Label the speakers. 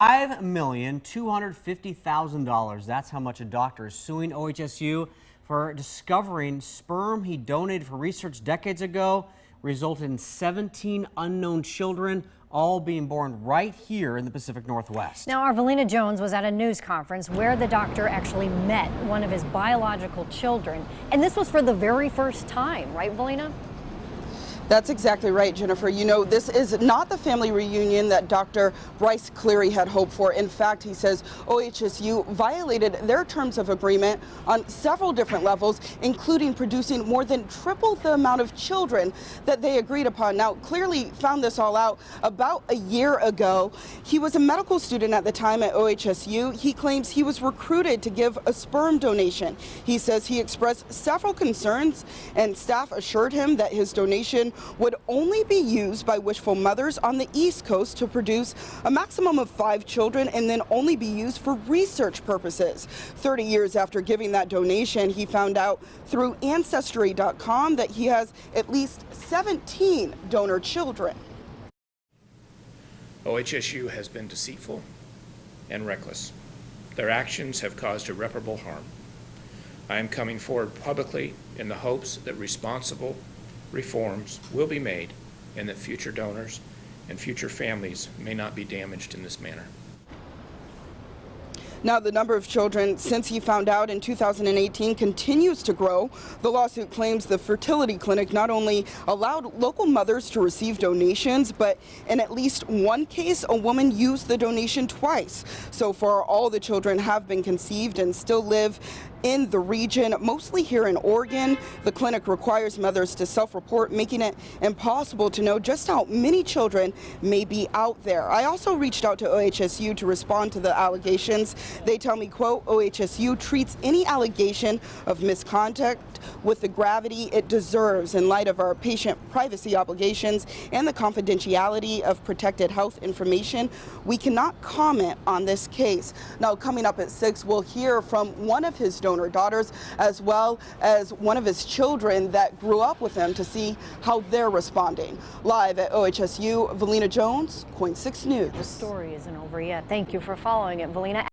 Speaker 1: $5,250,000. That's how much a doctor is suing OHSU for discovering sperm he donated for research decades ago, resulted in 17 unknown children, all being born right here in the Pacific Northwest.
Speaker 2: Now, our Valina Jones was at a news conference where the doctor actually met one of his biological children. And this was for the very first time, right, Valina?
Speaker 3: That's exactly right, Jennifer. You know, this is not the family reunion that Dr. Bryce Cleary had hoped for. In fact, he says OHSU violated their terms of agreement on several different levels, including producing more than triple the amount of children that they agreed upon. Now, Cleary found this all out about a year ago. He was a medical student at the time at OHSU. He claims he was recruited to give a sperm donation. He says he expressed several concerns, and staff assured him that his donation would only be used by wishful mothers on the East Coast to produce a maximum of 5 children and then only be used for research purposes. 30 years after giving that donation, he found out through Ancestry.com that he has at least 17 donor children.
Speaker 4: OHSU has been deceitful and reckless. Their actions have caused irreparable harm. I am coming forward publicly in the hopes that responsible reforms will be made and that future donors and future families may not be damaged in this manner.
Speaker 3: Now, the number of children since he found out in 2018 continues to grow. The lawsuit claims the fertility clinic not only allowed local mothers to receive donations, but in at least one case, a woman used the donation twice. So far, all the children have been conceived and still live in the region, mostly here in Oregon. The clinic requires mothers to self-report, making it impossible to know just how many children may be out there. I also reached out to OHSU to respond to the allegations. They tell me, quote, OHSU treats any allegation of misconduct with the gravity it deserves in light of our patient privacy obligations and the confidentiality of protected health information. We cannot comment on this case. Now, coming up at 6, we'll hear from one of his donor daughters as well as one of his children that grew up with him to see how they're responding. Live at OHSU, Valina Jones, KOIN 6 News.
Speaker 2: The story isn't over yet. Thank you for following it, Valina.